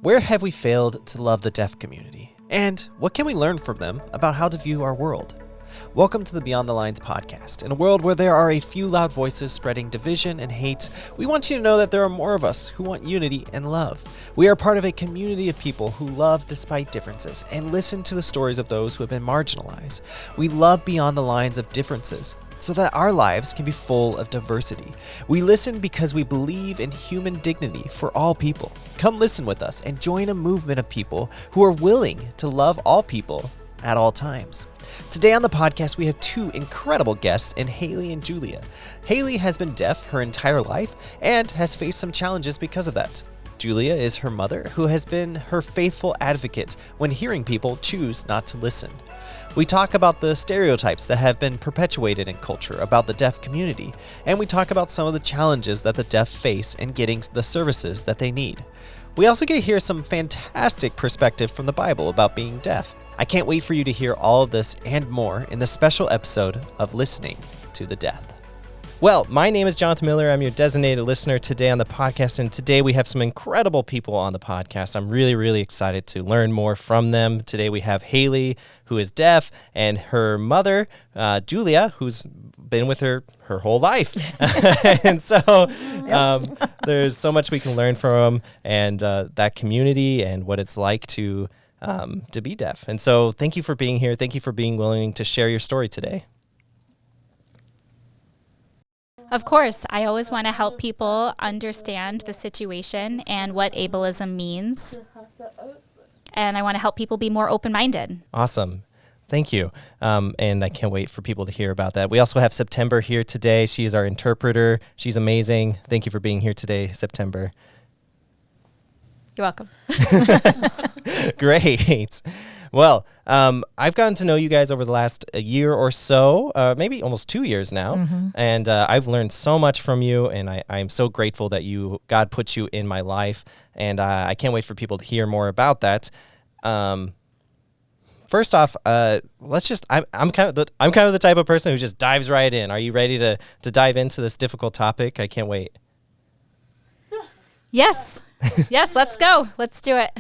Where have we failed to love the deaf community? And what can we learn from them about how to view our world? Welcome to the Beyond the Lines podcast. In a world where there are a few loud voices spreading division and hate, we want you to know that there are more of us who want unity and love. We are part of a community of people who love despite differences and listen to the stories of those who have been marginalized. We love beyond the lines of differences, so that our lives can be full of diversity. We listen because we believe in human dignity for all people. Come listen with us and join a movement of people who are willing to love all people at all times. Today on the podcast, we have two incredible guests in Hailey and Julia. Hailey has been deaf her entire life and has faced some challenges because of that. Julia is her mother, who has been her faithful advocate when hearing people choose not to listen. We talk about the stereotypes that have been perpetuated in culture about the deaf community, and we talk about some of the challenges that the deaf face in getting the services that they need. We also get to hear some fantastic perspective from the Bible about being deaf. I can't wait for you to hear all of this and more in the special episode of Listening to the Deaf. Well, my name is Jonathan Miller. I'm your designated listener today on the podcast, and today we have some incredible people on the podcast. I'm really excited to learn more from them. Today we have Hailey, who is deaf, and her mother, Julia, who's been with her whole life. And so there's so much we can learn from them and that community and what it's like to be deaf. And so thank you for being here. Thank you for being willing to share your story today. Of course, I always want to help people understand the situation and what ableism means. And I want to help people be more open-minded. Awesome. Thank you. And I can't wait for people to hear about that. We also have September here today. She is our interpreter. She's amazing. Thank you for being here today, September. You're welcome. Great. Well, I've gotten to know you guys over the last year or so, maybe almost 2 years now, and I've learned so much from you, and I'm so grateful that God put you in my life, and I can't wait for people to hear more about that. First off, I'm kind of the type of person who just dives right in. Are you ready to dive into this difficult topic? I can't wait. Yes. Yes, let's go. Let's do it.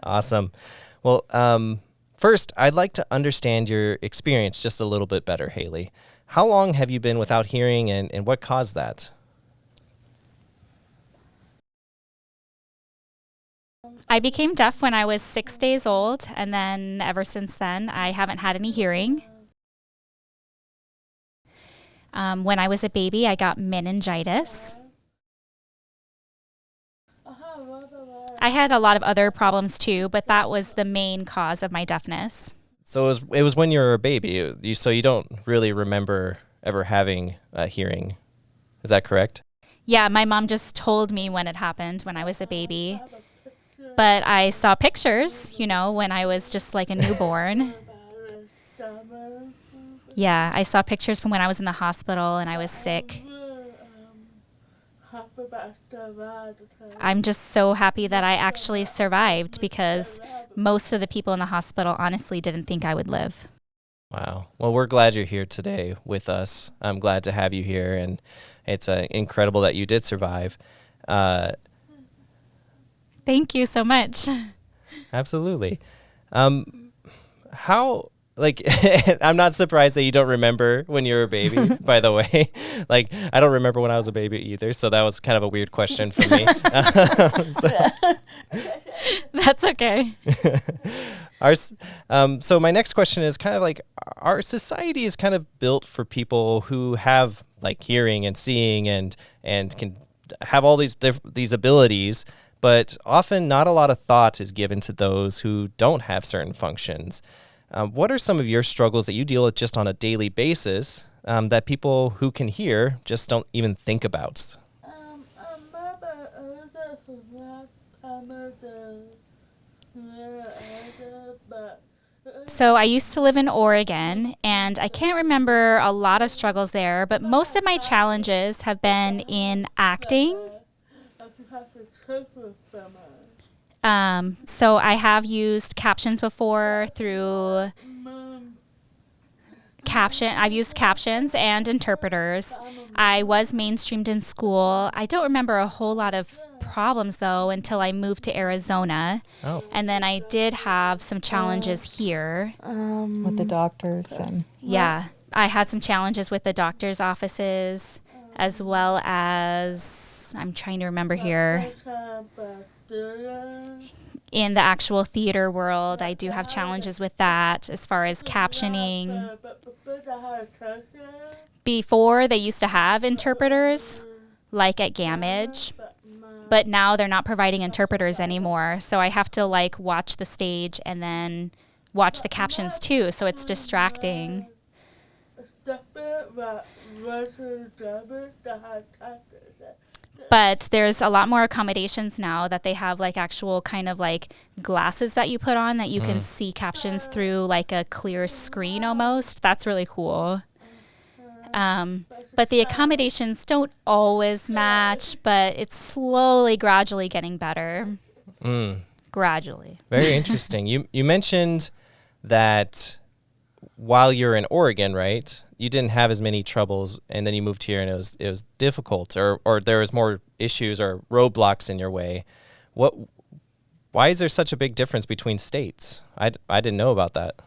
Awesome. Well, first, I'd like to understand your experience just a little bit better, Hailey. How long have you been without hearing, and what caused that? I became deaf when I was 6 days old, and then ever since then, I haven't had any hearing. When I was a baby, I got meningitis. I had a lot of other problems too, but that was the main cause of my deafness. So it was when you were a baby, so you don't really remember ever having hearing. Is that correct? Yeah, my mom just told me when it happened when I was a baby. But I saw pictures, when I was just like a newborn. Yeah, I saw pictures from when I was in the hospital and I was sick. I'm just so happy that I actually survived because most of the people in the hospital honestly didn't think I would live. Wow. Well, we're glad you're here today with us. I'm glad to have you here, and it's incredible that you did survive. Thank you so much. Absolutely. I'm not surprised that you don't remember when you were a baby, by the way. I don't remember when I was a baby either, so that was kind of a weird question for me. That's okay. So my next question is kind of like, our society is kind of built for people who have hearing and seeing and can have all these abilities, but often not a lot of thought is given to those who don't have certain functions. What are some of your struggles that you deal with just on a daily basis that people who can hear just don't even think about? So I used to live in Oregon, and I can't remember a lot of struggles there, but most of my challenges have been in acting. So I have used captions before through I've used captions and interpreters. I was mainstreamed in school. I don't remember a whole lot of problems, though, until I moved to Arizona. Oh. And then I did have some challenges here. With the doctors and... Yeah. I had some challenges with the doctor's offices, as well as, I'm trying to remember here, in the actual theater world, I do have challenges with that as far as captioning. Before, they used to have interpreters, like at Gamage, but now they're not providing interpreters anymore. So I have to like watch the stage and then watch the captions too, so it's distracting. But there's a lot more accommodations now that they have like actual kind of like glasses that you put on that you can see captions through like a clear screen almost. That's really cool. But the accommodations don't always match, but it's slowly, gradually getting better. Gradually. Very interesting. You mentioned that while you're in Oregon, right, you didn't have as many troubles, and then you moved here and it was difficult, or there was more issues or roadblocks in your way. Why is there such a big difference between states? I didn't know about that.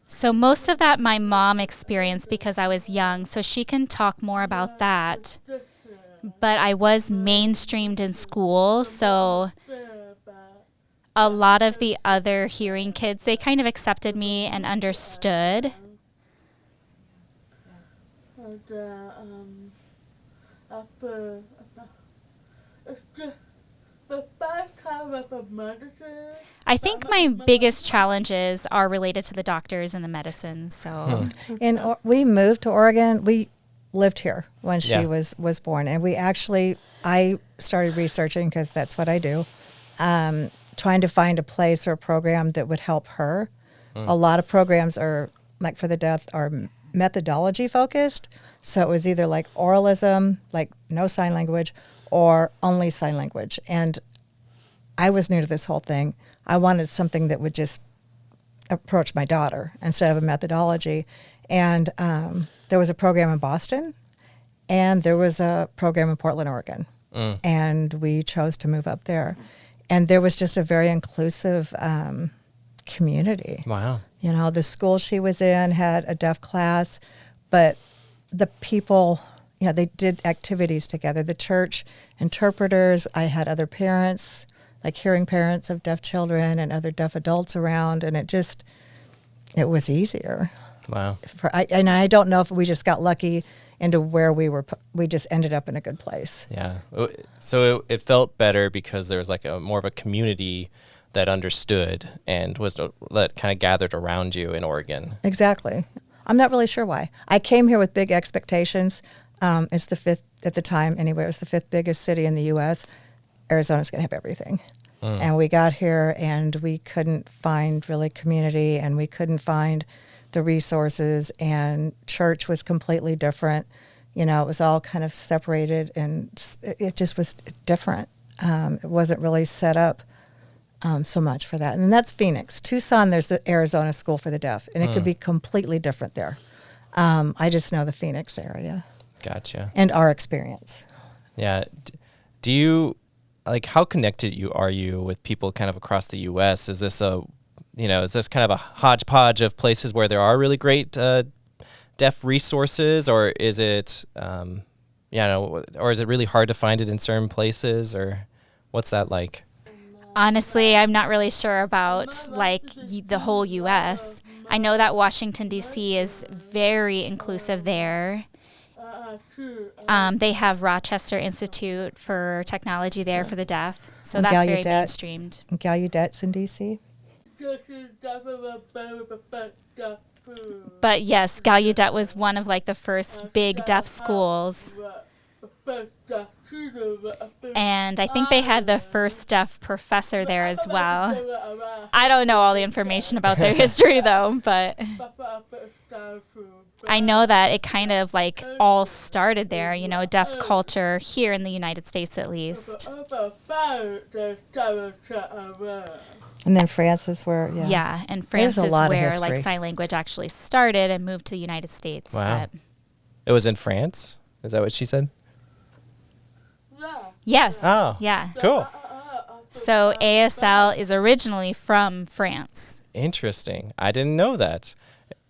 So most of that my mom experienced because I was young, so she can talk more about that. But I was mainstreamed in school, so a lot of the other hearing kids, they kind of accepted me and understood. I think my biggest challenges are related to the doctors and the medicine. So, we moved to Oregon. We lived here when she was born, and I started researching, because that's what I do, trying to find a place or a program that would help her. A lot of programs are, like for the deaf, are methodology focused. So it was either like oralism, like no sign language, or only sign language. And I was new to this whole thing. I wanted something that would just approach my daughter instead of a methodology. And there was a program in Boston, and there was a program in Portland, Oregon. And we chose to move up there. And there was just a very inclusive community. Wow. You know, the school she was in had a deaf class, but the people, you know, they did activities together. The church, interpreters, I had other parents, like hearing parents of deaf children and other deaf adults around, and it was easier. Wow. And I don't know if we just got lucky into where we just ended up in a good place. Yeah. So it felt better because there was like more of a community that understood and that kind of gathered around you in Oregon. Exactly. I'm not really sure why. I came here with big expectations. It's the fifth, at the time anyway, it was the fifth biggest city in the U.S. Arizona's going to have everything. And we got here and we couldn't find really community, and we couldn't find the resources, and church was completely different. You know, it was all kind of separated, and it just was different. It wasn't really set up so much for that. And that's Phoenix. Tucson, there's the Arizona School for the Deaf, and it could be completely different there. I just know the Phoenix area. Gotcha. And our experience. Yeah. Do you, like, how connected are you with people kind of across the U.S.? Is this kind of a hodgepodge of places where there are really great deaf resources, or is it, or is it really hard to find it in certain places, or what's that like? Honestly, I'm not really sure about like the whole U.S. I know that Washington, D.C. is very inclusive there. They have Rochester Institute for Technology there for the deaf, so And that's very Gallaudet. mainstreamed. And Gallaudet's in D.C. But yes, Gallaudet was one of like the first big deaf schools. And I think they had the first deaf professor there as well. I don't know all the information about their history though, but I know that it kind of like all started there, you know, deaf culture here in the United States at least. And then France is where, and France There's a is lot of where history. like sign language actually started and moved to the United States. Wow. But It was in France? Is that what she said? yes. Oh, Yeah. cool. So ASL is originally from France. Interesting. I didn't know that.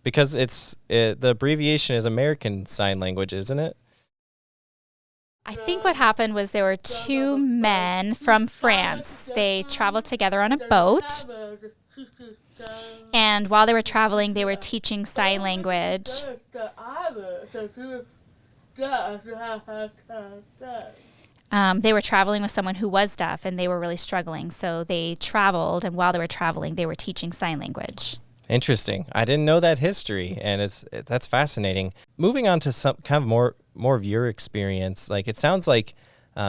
Because the abbreviation is American Sign Language, isn't it? I think what happened was there were two men from France. They traveled together on a boat. And while they were traveling, they were teaching sign language. They were traveling with someone who was deaf, and they were really struggling. So they traveled, and while they were traveling, they were teaching sign language. Interesting. I didn't know that history, and that's fascinating. Moving on to some kind of more of your experience, like it sounds like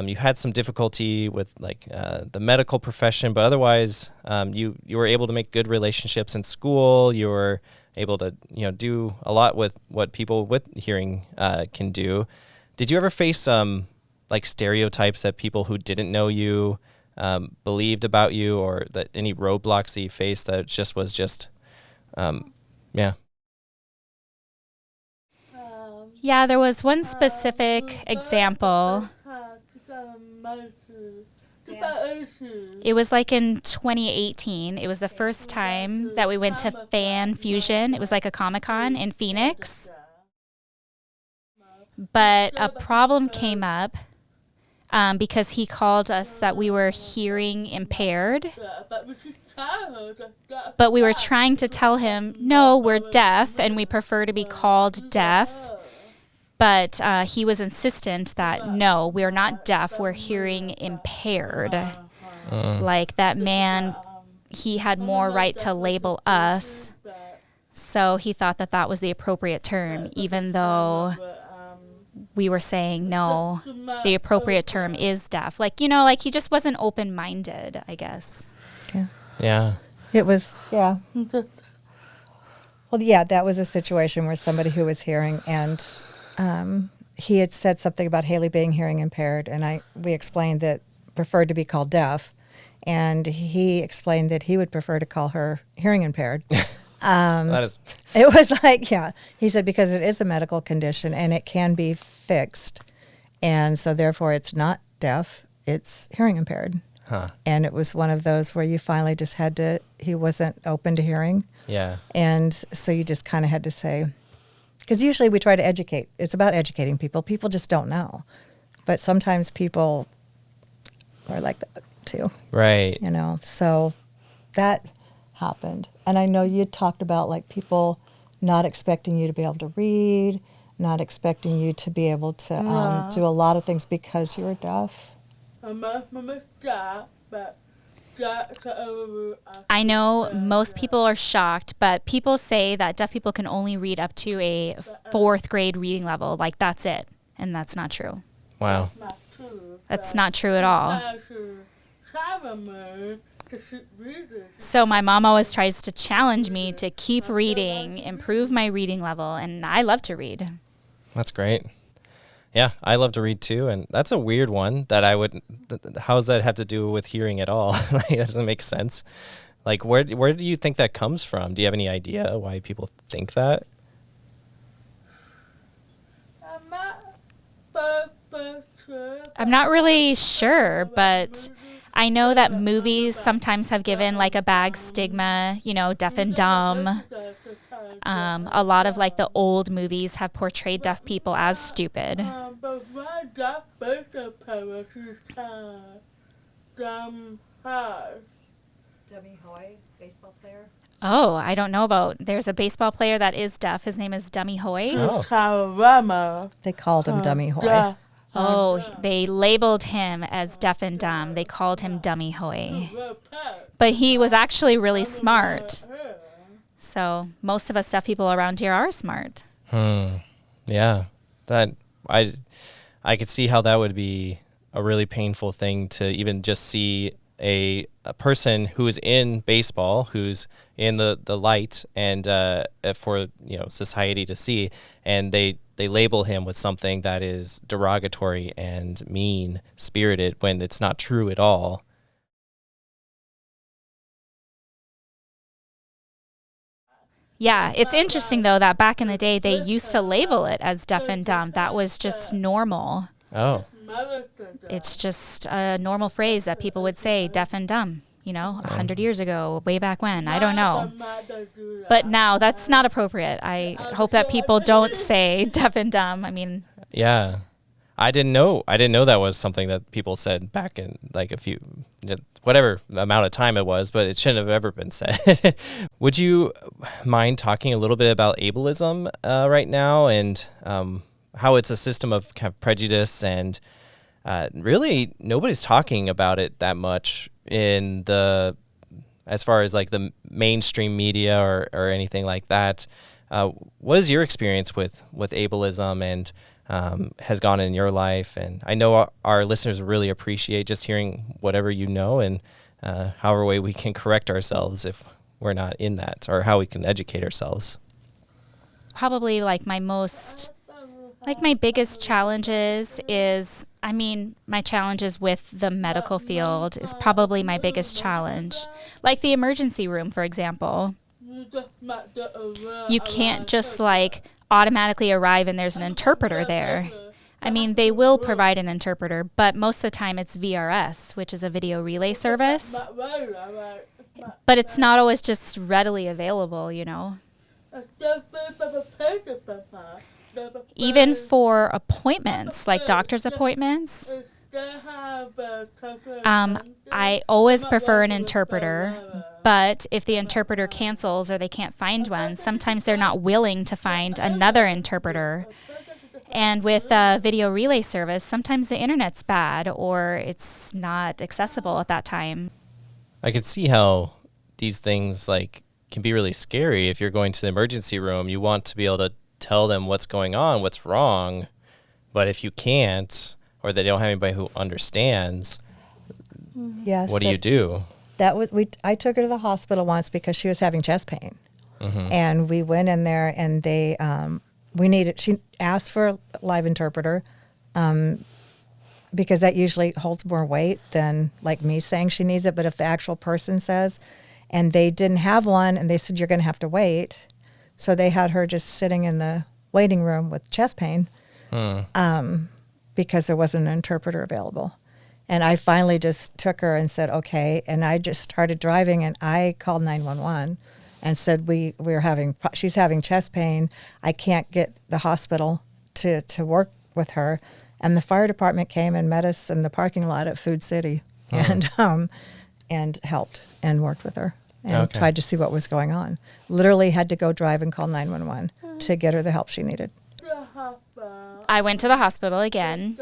you had some difficulty with like the medical profession, but otherwise you were able to make good relationships in school. You were able to do a lot with what people with hearing can do. Did you ever face like stereotypes that people who didn't know you believed about you, or that any roadblocks that you faced that was just Yeah, there was one specific example. It was like in 2018. It was the first time that we went to Fan Fusion. It was like a Comic-Con in Phoenix. But a problem came up because he called us that we were hearing impaired. But we were trying to tell him, no, we're deaf and we prefer to be called deaf. But he was insistent that, no, we're not deaf, we're hearing impaired. Like that man, he had more right to label us. So he thought that that was the appropriate term, even though we were saying, no, the appropriate term is deaf. Like, like he just wasn't open-minded, I guess. Yeah. It was, yeah. Well, yeah, that was a situation where somebody who was hearing, and he had said something about Hailey being hearing impaired, and we explained that preferred to be called deaf, and he explained that he would prefer to call her hearing impaired. That is. It was like, yeah, he said because it is a medical condition and it can be fixed, and so therefore it's not deaf, it's hearing impaired. Huh. And it was one of those where you finally just had to, he wasn't open to hearing. Yeah. And so you just kind of had to say, because usually we try to educate. It's about educating people. People just don't know. But sometimes people are like that too. Right. So that happened. And I know you talked about like people not expecting you to be able to read, not expecting you to be able to do a lot of things because you were deaf. I know most people are shocked, but people say that deaf people can only read up to a 4th grade reading level. Like, that's it. And that's not true. Wow. That's not true at all. So my mom always tries to challenge me to keep reading, improve my reading level, and I love to read. That's great. Yeah, I love to read too, and that's a weird one that how does that have to do with hearing at all? Like, that doesn't make sense. Like, where do you think that comes from? Do you have any idea why people think that? I'm not really sure, but I know that movies sometimes have given like a bad stigma, deaf and dumb. A lot of like the old movies have portrayed deaf people as stupid. Dummy Hoy, baseball player. Oh, I don't know about. There's a baseball player that is deaf. His name is Dummy Hoy. Oh. They called him Dummy Hoy. Oh, they labeled him as deaf and dumb. They called him Dummy Hoy. But he was actually really smart. So most of us deaf people around here are smart. Yeah. That I could see how that would be a really painful thing to even just see a person who is in baseball, who's in the light, and for society to see, and they label him with something that is derogatory and mean spirited when it's not true at all. Yeah, it's interesting though that back in the day they used to label it as deaf and dumb. That was just normal. Oh. It's just a normal phrase that people would say, deaf and dumb, 100 years ago, way back when. I don't know. But now that's not appropriate. I hope that people don't say deaf and dumb. I mean, yeah. I didn't know that was something that people said back in like whatever amount of time it was, but it shouldn't have ever been said. Would you mind talking a little bit about ableism right now and how it's a system of kind of prejudice and really nobody's talking about it that much as far as like the mainstream media or anything like that. What is your experience with ableism and has gone in your life? And I know our listeners really appreciate just hearing whatever you know and however way we can correct ourselves if we're not in that, or how we can educate ourselves. Probably my biggest challenges is, my challenges with the medical field is probably my biggest challenge. Like the emergency room, for example. You can't just automatically arrive and there's an interpreter there. They will provide an interpreter, but most of the time it's VRS, which is a video relay service. But it's not always just readily available, Even for appointments, like doctor's appointments, I always prefer an interpreter, but if the interpreter cancels or they can't find one, sometimes they're not willing to find another interpreter. And with a video relay service, sometimes the internet's bad or it's not accessible at that time. I could see how these things can be really scary. If you're going to the emergency room, you want to be able to tell them what's going on, what's wrong. But if you can't, or they don't have anybody who understands, yes, what do you do? I took her to the hospital once because she was having chest pain. Mm-hmm. And we went in there and she asked for a live interpreter because that usually holds more weight than me saying she needs it. But if the actual person says, and they didn't have one and they said, you're going to have to wait. So they had her just sitting in the waiting room with chest pain because there wasn't an interpreter available. And I finally just took her and said, okay. And I just started driving and I called 911 and said, she's having chest pain. I can't get the hospital to work with her. And the fire department came and met us in the parking lot at Food City and helped and worked with her and tried to see what was going on. Literally had to go drive and call 911 to get her the help she needed. I went to the hospital again.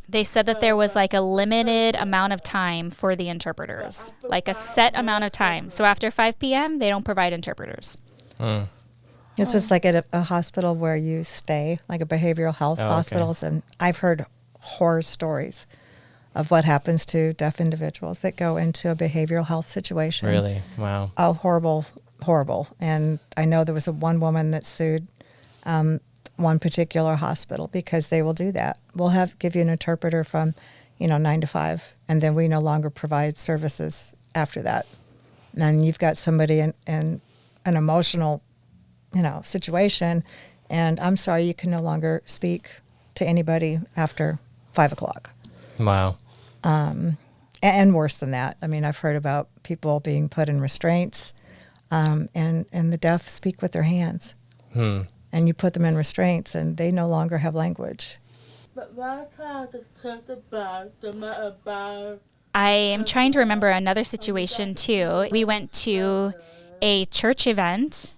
They said that there was a limited amount of time for the interpreters, a set amount of time. So after 5 p.m., they don't provide interpreters. This was at a hospital where you stay, a behavioral health hospitals. And I've heard horror stories of what happens to deaf individuals that go into a behavioral health situation. Really? Wow. Oh, horrible, horrible. And I know there was one woman that sued one particular hospital because they will do that. We'll give you an interpreter from, 9 to 5, and then we no longer provide services after that. And you've got somebody in an emotional, situation, and I'm sorry, you can no longer speak to anybody after 5 o'clock. Wow. And worse than that. I've heard about people being put in restraints, and the deaf speak with their hands. And you put them in restraints, and they no longer have language. I am trying to remember another situation, too. We went to a church event.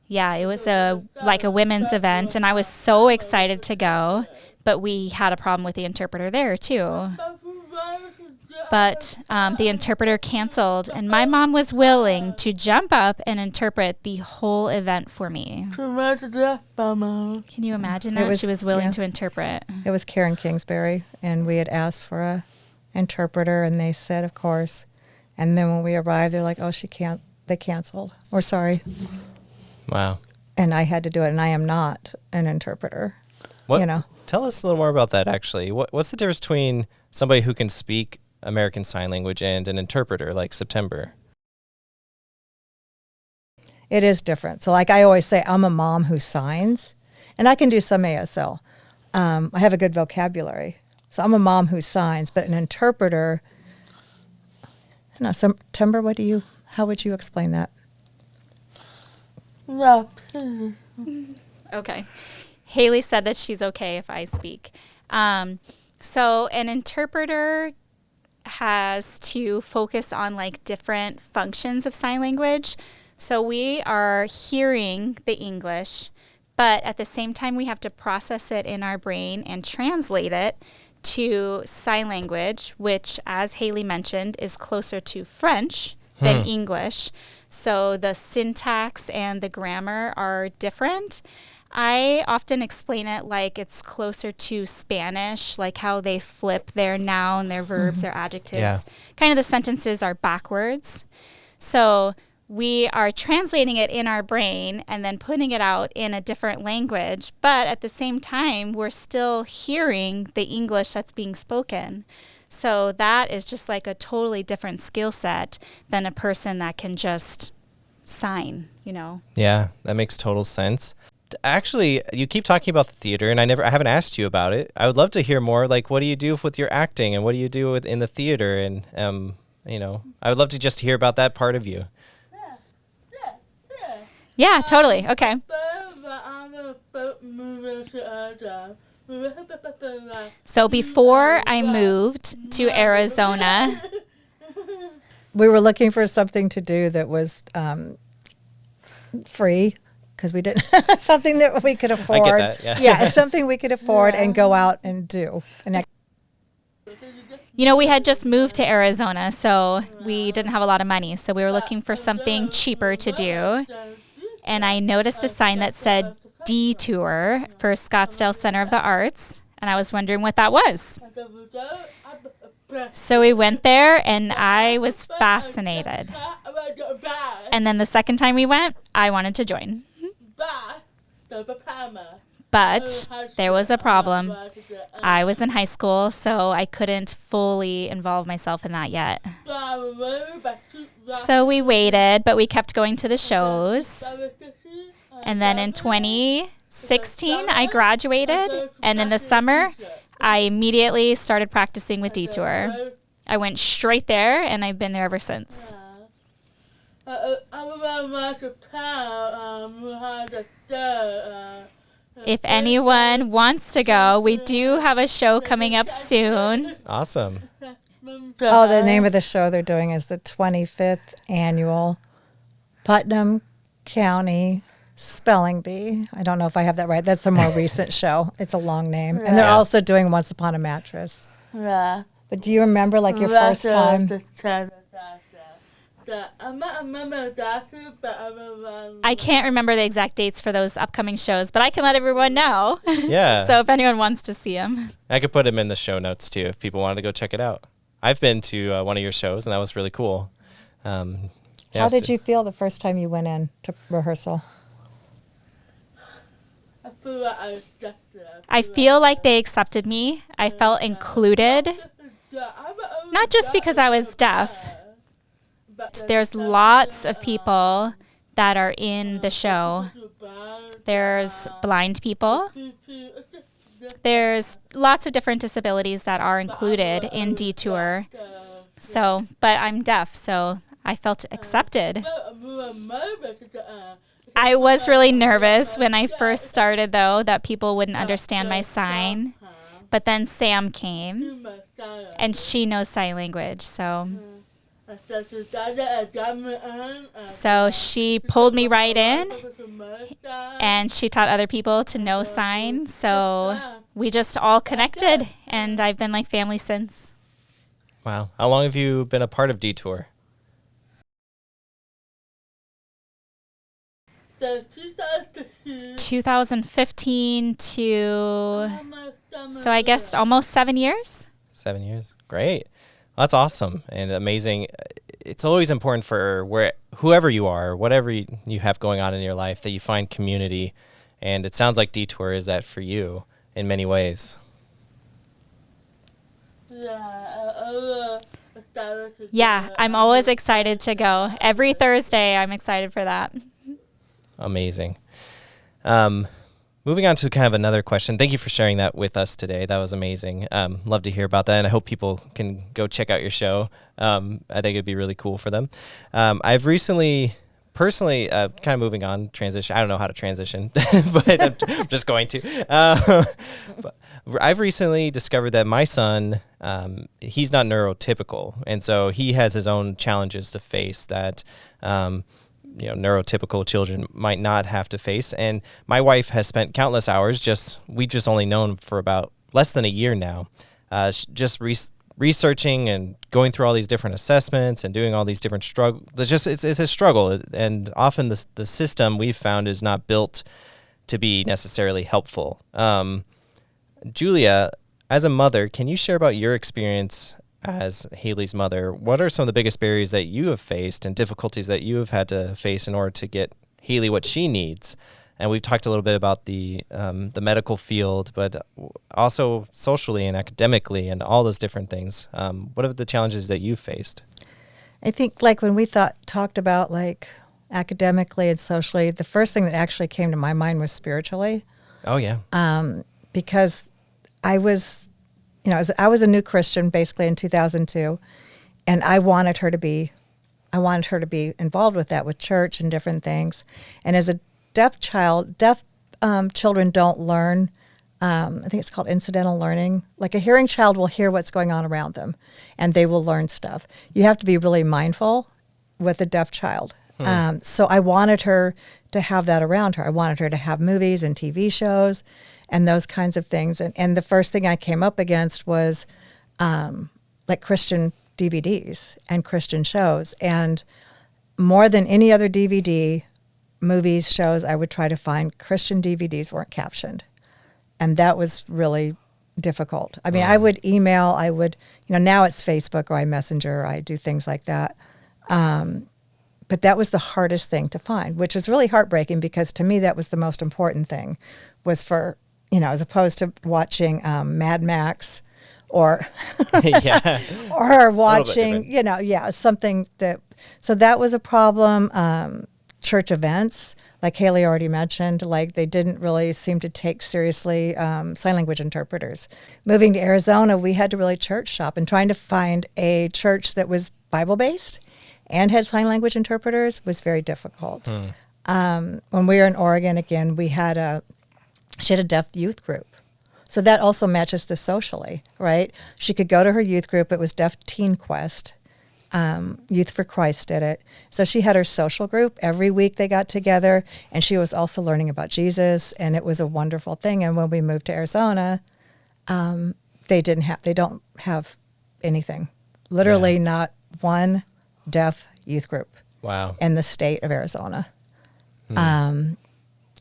Yeah, it was a women's event, and I was so excited to go. But we had a problem with the interpreter there, too. But the interpreter canceled, and my mom was willing to jump up and interpret the whole event for me. Can you imagine that? She was willing to interpret. It was Karen Kingsbury, and we had asked for a interpreter, and they said, of course. And then when we arrived, they're like, oh, they canceled. We're sorry. Wow. And I had to do it, and I am not an interpreter. Tell us a little more about that, actually. What's the difference between somebody who can speak American Sign Language and an interpreter like September? It is different. So like I always say, I'm a mom who signs, and I can do some ASL. I have a good vocabulary. So I'm a mom who signs, but an interpreter, no, Timber, how would you explain that? Okay. Hailey said that she's okay if I speak. So an interpreter has to focus on like different functions of sign language. So we are hearing the English, but at the same time we have to process it in our brain and translate it to sign language, which, as Hailey mentioned, is closer to French than English. So the syntax and the grammar are different. I often explain it like it's closer to Spanish, like how they flip their noun, their verbs, their adjectives. Yeah. Kind of the sentences are backwards. So we are translating it in our brain and then putting it out in a different language. But at the same time, we're still hearing the English that's being spoken. So that is just like a totally different skill set than a person that can just sign, you know? Yeah, that makes total sense. Actually, you keep talking about the theater, and I haven't asked you about it. I would love to hear more. Like, what do you do with your acting, and what do you do in the theater? And I would love to just hear about that part of you. Yeah, totally. Okay. So before I moved to Arizona, We were looking for something to do that was free, because we didn't something that we could afford. I get that, yeah. Something we could afford and go out and do. And we had just moved to Arizona, so we didn't have a lot of money. So we were looking for something cheaper to do. And I noticed a sign that said Detour for Scottsdale Center of the Arts. And I was wondering what that was. So we went there, and I was fascinated. And then the second time we went, I wanted to join. But there was a problem. I was in high school, so I couldn't fully involve myself in that yet. So we waited, but we kept going to the shows. And then in 2016, I graduated. And in the summer, I immediately started practicing with Detour. I went straight there, and I've been there ever since. If anyone wants to go, we do have a show coming up soon. Awesome. Oh, the name of the show they're doing is the 25th annual Putnam County Spelling Bee. I don't know if I have that right. That's a more recent show. It's a long name. And they're also doing Once Upon a Mattress. Yeah. But do you remember like your first time? I can't remember the exact dates for those upcoming shows, but I can let everyone know. Yeah. So if anyone wants to see them. I could put them in the show notes too if people wanted to go check it out. I've been to one of your shows, and that was really cool. How did you feel the first time you went in to rehearsal? I feel like they accepted me. I felt included. Not just because I was deaf. There's lots of people that are in the show. There's blind people. There's lots of different disabilities that are included in Detour. So, but I'm deaf, so I felt accepted. I was really nervous when I first started, though, that people wouldn't understand my sign. But then Sam came, and she knows sign language, so she pulled me right in, and she taught other people to know sign. So we just all connected, and I've been like family since. Wow. How long have you been a part of Detour? 2015 to, so I guess almost 7 years. 7 years. Great. Well, that's awesome and amazing. It's always important for whoever you are, whatever you have going on in your life, that you find community. And it sounds like Detour is that for you in many ways. Yeah, I'm always excited to go. Every Thursday, I'm excited for that. Amazing. Moving on to kind of another question. Thank you for sharing that with us today. That was amazing. Love to hear about that, and I hope people can go check out your show. I think it'd be really cool for them. I've recently, personally, kind of moving on, transition. I don't know how to transition, but I'm just going to. But I've recently discovered that my son, he's not neurotypical, and so he has his own challenges to face that neurotypical children might not have to face. And my wife has spent countless hours we've just only known for about less than a year now, researching and going through all these different assessments and doing all these different struggles. It's a struggle. And often the system we've found is not built to be necessarily helpful. Julia, as a mother, can you share about your experience as Hailey's mother? What are some of the biggest barriers that you have faced and difficulties that you have had to face in order to get Hailey what she needs? And we've talked a little bit about the medical field, but also socially and academically and all those different things. What are the challenges that you've faced? I think like when we talked about like academically and socially, the first thing that actually came to my mind was spiritually. Oh, yeah. Because I was a new Christian basically in 2002, and I wanted her to be involved with that, with church and different things. And as a deaf children don't learn. I think it's called incidental learning. Like a hearing child will hear what's going on around them, and they will learn stuff. You have to be really mindful with a deaf child. So I wanted her to have that around her. I wanted her to have movies and TV shows and those kinds of things. And the first thing I came up against was like Christian DVDs and Christian shows. And more than any other DVD, movies, shows, I would try to find Christian DVDs weren't captioned. And that was really difficult. I mean, I would email, now it's Facebook or iMessenger, I do things like that. But that was the hardest thing to find, which was really heartbreaking because to me that was the most important thing, was for, as opposed to watching Mad Max or or watching, something that, so that was a problem. Church events, like Hailey already mentioned, like they didn't really seem to take seriously sign language interpreters. Moving to Arizona, we had to really church shop, and trying to find a church that was Bible-based and had sign language interpreters was very difficult. When we were in Oregon, again, she had a deaf youth group. So that also matches the socially, right? She could go to her youth group. It was Deaf Teen Quest. Youth for Christ did it. So she had her social group. Every week they got together, and she was also learning about Jesus, and it was a wonderful thing. And when we moved to Arizona, they don't have anything. Literally not one deaf youth group. Wow. In the state of Arizona.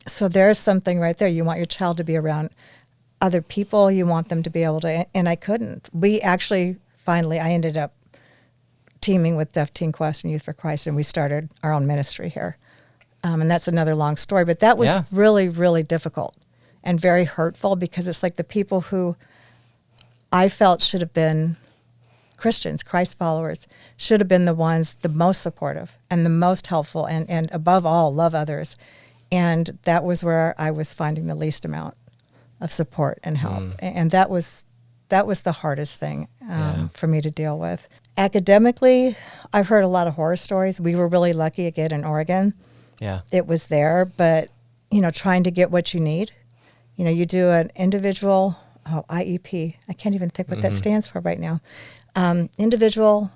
So there's something right there. You want your child to be around other people. You want them to be able to, and I couldn't. We actually, finally, I ended up teaming with Deaf Teen Quest and Youth for Christ, and we started our own ministry here. And that's another long story, but that was really, really difficult and very hurtful, because it's like the people who I felt should have been Christians, Christ followers, should have been the ones the most supportive and the most helpful, and above all, love others. And that was where I was finding the least amount of support and help. And that was the hardest thing for me to deal with. Academically, I've heard a lot of horror stories. We were really lucky again in Oregon. Yeah. It was there, but, trying to get what you need. You do an individual, IEP. I can't even think what that stands for right now. Individual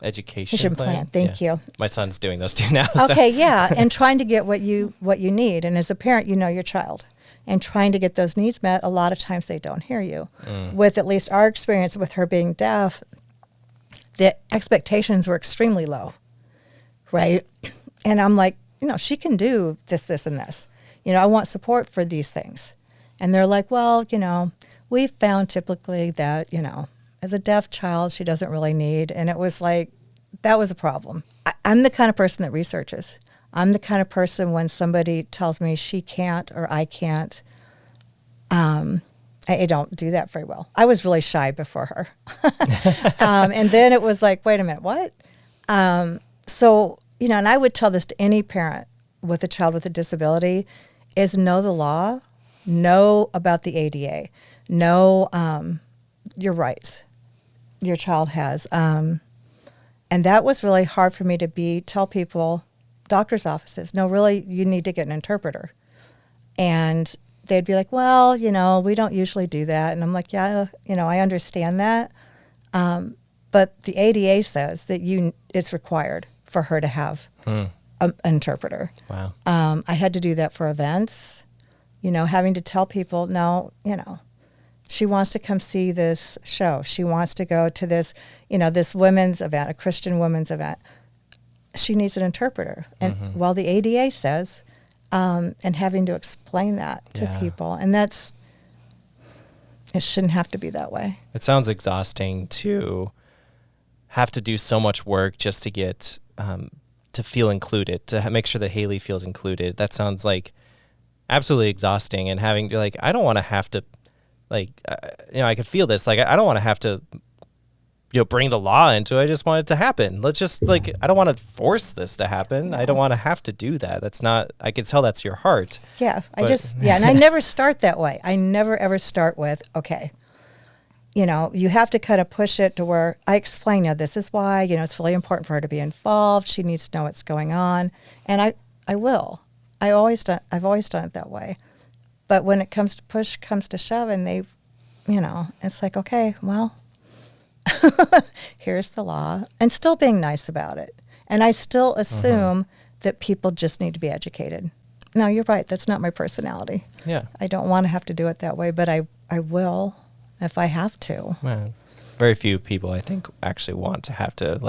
Education plan. Thank you. My son's doing those two now. Okay, yeah, and trying to get what you need. And as a parent, you know your child. And trying to get those needs met, a lot of times they don't hear you. With at least our experience with her being deaf, the expectations were extremely low, right? And I'm like, she can do this, this, and this. I want support for these things. And they're like, well, we've found typically that, as a deaf child, she doesn't really need. And it was like, that was a problem. I'm the kind of person that researches. I'm the kind of person when somebody tells me she can't or I can't, I don't do that very well. I was really shy before her. And then it was like, wait a minute, what? So, and I would tell this to any parent with a child with a disability is know the law, know about the ADA, know your rights your child has. And that was really hard for me to tell people, doctor's offices, no, really, you need to get an interpreter. And they'd be like, well, we don't usually do that. And I'm like, yeah, I understand that. But the ADA says that it's required for her to have an interpreter. Wow. I had to do that for events, having to tell people, no, she wants to come see this show. She wants to go to this, this women's event, a Christian women's event. She needs an interpreter. And while the ADA says, and having to explain that to people. And it shouldn't have to be that way. It sounds exhausting to have to do so much work just to get, to feel included, to make sure that Hailey feels included. That sounds like absolutely exhausting. And having to I don't want to have to, I could feel this. I don't want to have to, bring the law into it. I just want it to happen. Let's just I don't want to force this to happen. No. I don't want to have to do that. That's not, I can tell that's your heart. Yeah. And I never start that way. I never ever start with, okay, you have to kind of push it to where I explain, this is why, it's really important for her to be involved. She needs to know what's going on. And I will. I've always done it that way. But when it comes to shove, and it's like, okay, well, here's the law, and still being nice about it. And I still assume that people just need to be educated. No, you're right. That's not my personality. Yeah. I don't want to have to do it that way, but I will if I have to. Well, very few people, I think, actually want to have to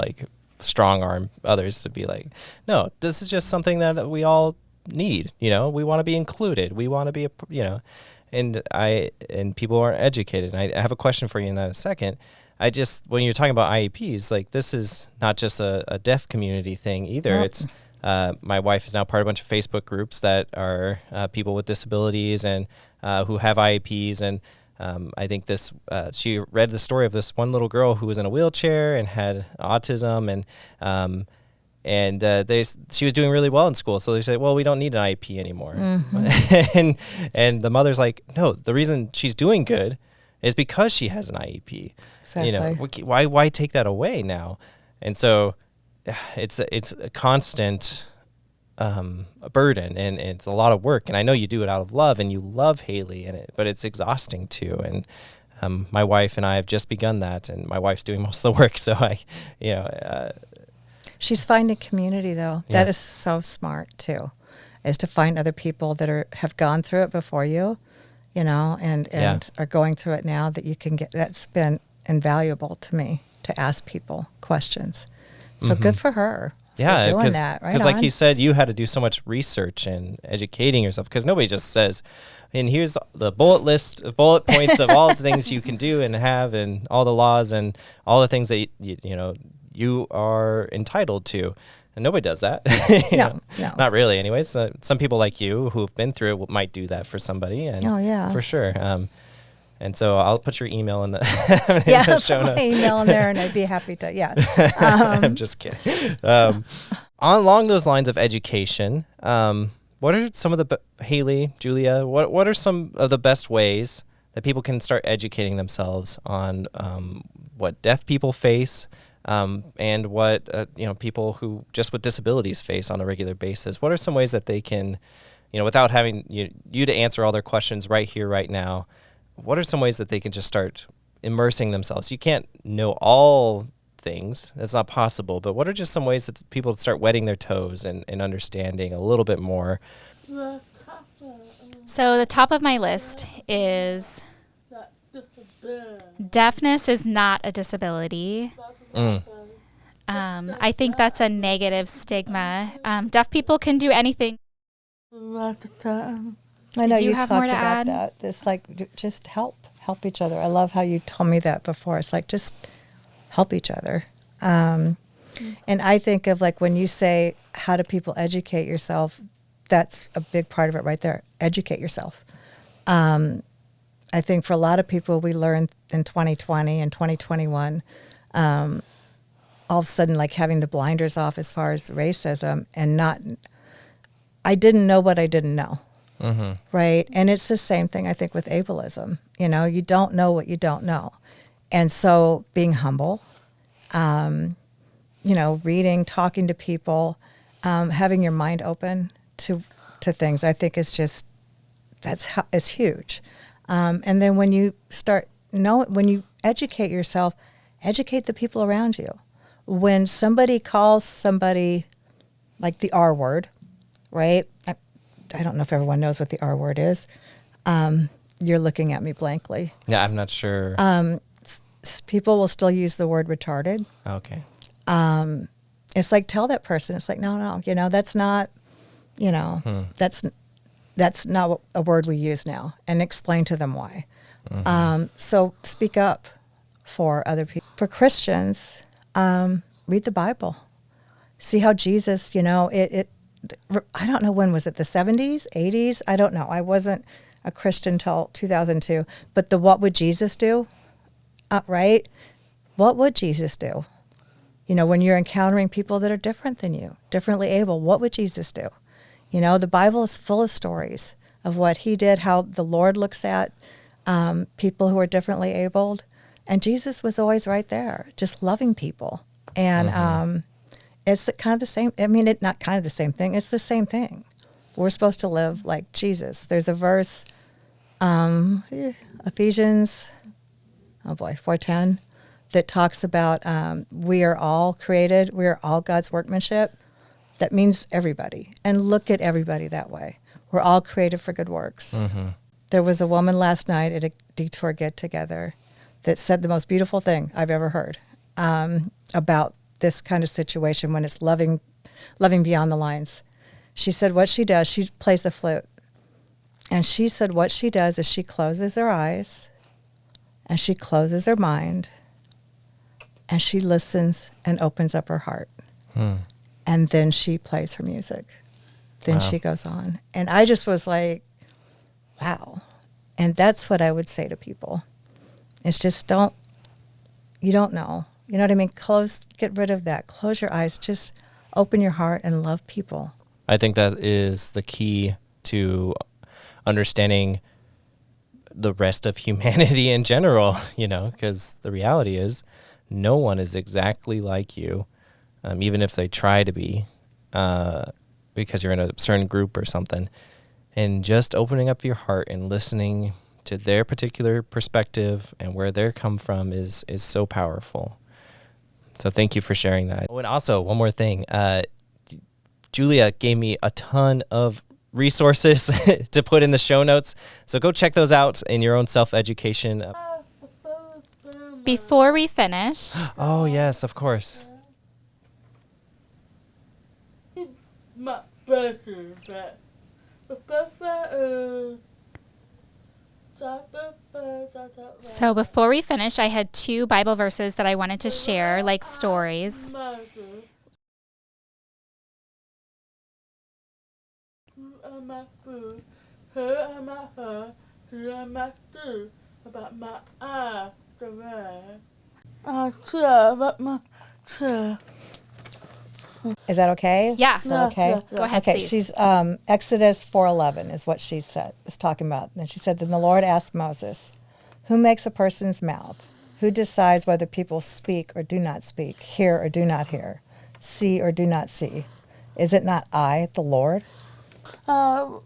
strong arm others to be like, no, this is just something that we all need. We want to be included. We want to be, and people aren't educated. And I have a question for you in that in a second. When you're talking about IEPs, this is not just a deaf community thing either. Nope. It's, my wife is now part of a bunch of Facebook groups that are people with disabilities and who have IEPs. And I think she read the story of this one little girl who was in a wheelchair and had autism, and she was doing really well in school. So they said, well, we don't need an IEP anymore. and the mother's like, no, the reason she's doing good is because she has an IEP. Exactly. Why take that away now? And so it's a constant burden, and it's a lot of work. And I know you do it out of love, and you love Hailey but it's exhausting too. And my wife and I have just begun that, and my wife's doing most of the work. So she's finding community though. Yeah. That is so smart too, is to find other people that have gone through it before you, and are going through it now, that you can get. That's been invaluable to me, to ask people questions. So good for her. Yeah, doing that. Right, because like you said, you had to do so much research and educating yourself, because nobody just says, and here's the bullet points of all the things you can do and have, and all the laws and all the things that you are entitled to. And nobody does that. No. Not really anyways. Some people like you who have been through it might do that for somebody. And oh, yeah. For sure. And so I'll put your email in the, show notes. Put my email in there, and I'd be happy to, yeah. I'm just kidding. Along those lines of education, what are some of Hailey, Julia, what are some of the best ways that people can start educating themselves on what deaf people face, and what people who just with disabilities face on a regular basis? What are some ways that they can, without having you to answer all their questions right here, right now, what are some ways that they can just start immersing themselves? You can't know all things. That's not possible. But what are just some ways that people start wetting their toes and understanding a little bit more? So the top of my list is deafness is not a disability. I think that's a negative stigma. Deaf people can do anything. I know you have talked more to about add? that. It's just help each other. I love how you told me that before. It's just help each other. And I think of when you say, how do people educate yourself? That's a big part of it right there. Educate yourself. I think for a lot of people, we learned in 2020 and 2021, all of a sudden, having the blinders off as far as racism, and not I didn't know what I didn't know. Mm-hmm. Right. And it's the same thing, I think, with ableism. You know, you don't know what you don't know. And so being humble, you know, reading, talking to people, having your mind open to things, I think is just, it's huge. And then when you start when you educate yourself, educate the people around you. When somebody calls somebody like the R word, right? I don't know if everyone knows what the R word is. You're looking at me blankly. Yeah, I'm not sure. People will still use the word retarded. Okay. It's like, tell that person. It's like, no, you know, that's not, you know, that's not a word we use now, and explain to them why. So speak up for other people. For Christians, read the Bible. See how Jesus, you know, I don't know, when was it, the 70s, 80s? I don't know. I wasn't a Christian till 2002. But what would Jesus do? Right? What would Jesus do? You know, when you're encountering people that are different than you, differently able, what would Jesus do? You know, the Bible is full of stories of what he did, how the Lord looks at people who are differently abled. And Jesus was always right there, just loving people. And it's kind of the same. I mean, not kind of the same thing. It's the same thing. We're supposed to live like Jesus. There's a verse, Ephesians, 4:10, that talks about we are all created. We are all God's workmanship. That means everybody. And look at everybody that way. We're all created for good works. There was a woman last night at a Detour get-together that said the most beautiful thing I've ever heard about this kind of situation when it's loving beyond the lines. She said what she does, she plays the flute. And she said what she does is she closes her eyes and she closes her mind and she listens and opens up her heart. And then she plays her music. Then she goes on. And I just was like, wow. And that's what I would say to people. It's just you don't know. You know what I mean? Get rid of that. Close your eyes. Just open your heart and love people. I think that is the key to understanding the rest of humanity in general, you know, because the reality is no one is exactly like you, even if they try to be, because you're in a certain group or something. And just opening up your heart and listening to their particular perspective and where they're come from is so powerful. So thank you for sharing that. Oh, and also, one more thing. Julia gave me a ton of resources to put in the show notes. So go check those out in your own self-education. Before we finish. Oh, yes, of course. So before we finish, I had 2 Bible verses that I wanted to share, like stories. Is that okay? Yeah. Is that okay? Go ahead, okay, please. she's Exodus 4:11 is what she said. Is talking about. And she said, "Then the Lord asked Moses, who makes a person's mouth? Who decides whether people speak or do not speak, hear or do not hear, see or do not see? Is it not I, the Lord?" And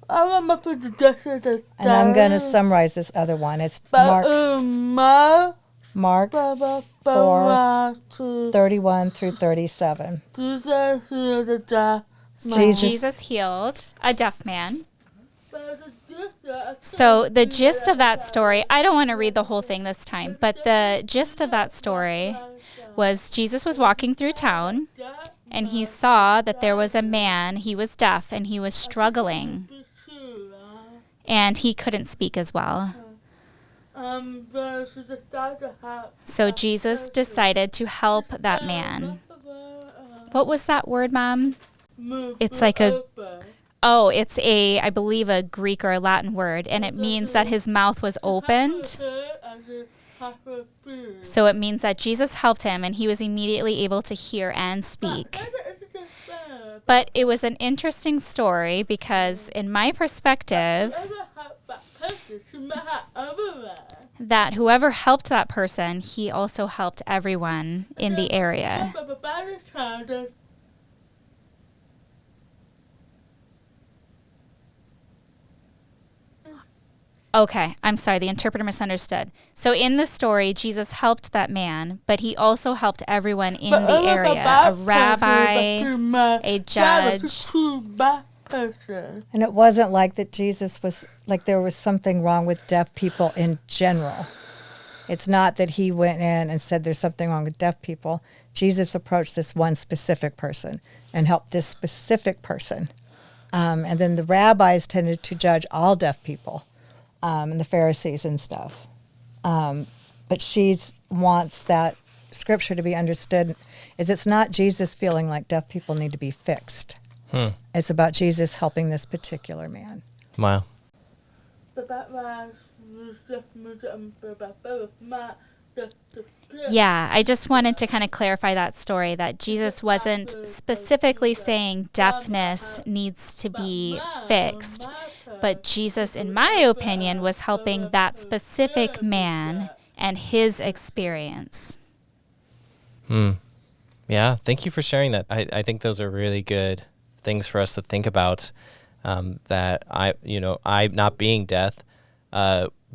I'm going to summarize this other one. It's Mark 4:31 through 37. Jesus healed a deaf man. So the gist of that story, I don't want to read the whole thing this time, but the gist of that story was Jesus was walking through town and he saw that there was a man, he was deaf and he was struggling and he couldn't speak as well. So Jesus decided to help that man. What was that word, Mom? It's like it's I believe a Greek or a Latin word, and it means that his mouth was opened. So it means that Jesus helped him, and he was immediately able to hear and speak. But it was an interesting story because in my perspective, that whoever helped that person, he also helped everyone in the area. Okay, I'm sorry, the interpreter misunderstood. So in the story, Jesus helped that man, but he also helped everyone in the area, a rabbi, a judge. And it wasn't like that Jesus was, like there was something wrong with deaf people in general. It's not that he went in and said there's something wrong with deaf people. Jesus approached this one specific person and helped this specific person. And then the rabbis tended to judge all deaf people. And the Pharisees and stuff. But she wants that scripture to be understood is it's not Jesus feeling like deaf people need to be fixed. It's about Jesus helping this particular man. Wow. Yeah, I just wanted to kind of clarify that story, that Jesus wasn't specifically saying deafness needs to be fixed, but Jesus, in my opinion, was helping that specific man and his experience. Yeah, thank you for sharing that. I think those are really good things for us to think about, that I not being deaf,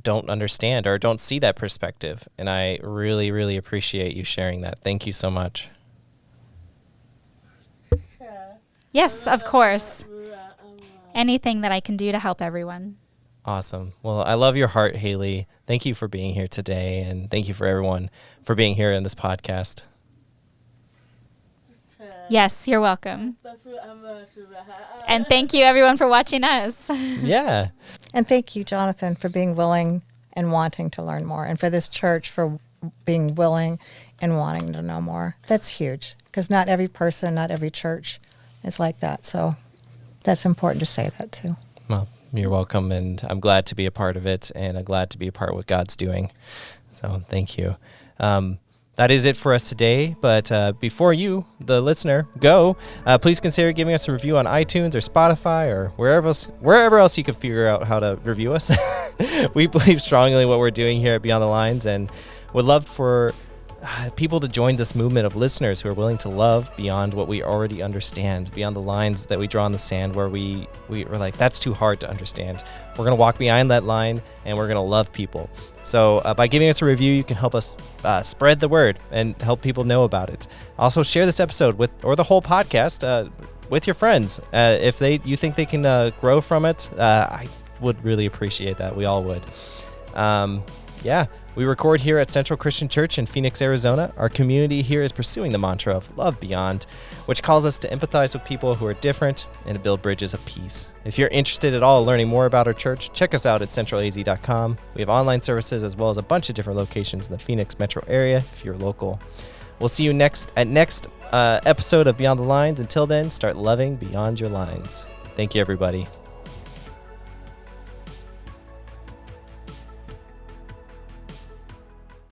don't understand or don't see that perspective. And I really, really appreciate you sharing that. Thank you so much. Yes, of course. Anything that I can do to help everyone. Awesome. Well, I love your heart, Hailey. Thank you for being here today. And thank you for everyone for being here in this podcast. Yes, you're welcome. And thank you, everyone, for watching us. Yeah. And thank you, Jonathan, for being willing and wanting to learn more, and for this church for being willing and wanting to know more. That's huge, because not every person, not every church is like that. So that's important to say that, too. Well, you're welcome, and I'm glad to be a part of it, and I'm glad to be a part of what God's doing. So thank you. That is it for us today, but before you, the listener, go, please consider giving us a review on iTunes or Spotify or wherever else you could figure out how to review us. We believe strongly in what we're doing here at Beyond the Lines, and would love for people to join this movement of listeners who are willing to love beyond what we already understand, beyond the lines that we draw in the sand where we're like, that's too hard to understand. We're going to walk behind that line, and we're going to love people. So by giving us a review, you can help us spread the word and help people know about it. Also, share this episode or the whole podcast with your friends. If you think they can grow from it, I would really appreciate that. We all would. We record here at Central Christian Church in Phoenix, Arizona. Our community here is pursuing the mantra of love beyond, which calls us to empathize with people who are different and to build bridges of peace. If you're interested at all in learning more about our church, check us out at centralaz.com. We have online services as well as a bunch of different locations in the Phoenix metro area if you're local. We'll see you next episode of Beyond the Lines. Until then, start loving beyond your lines. Thank you, everybody.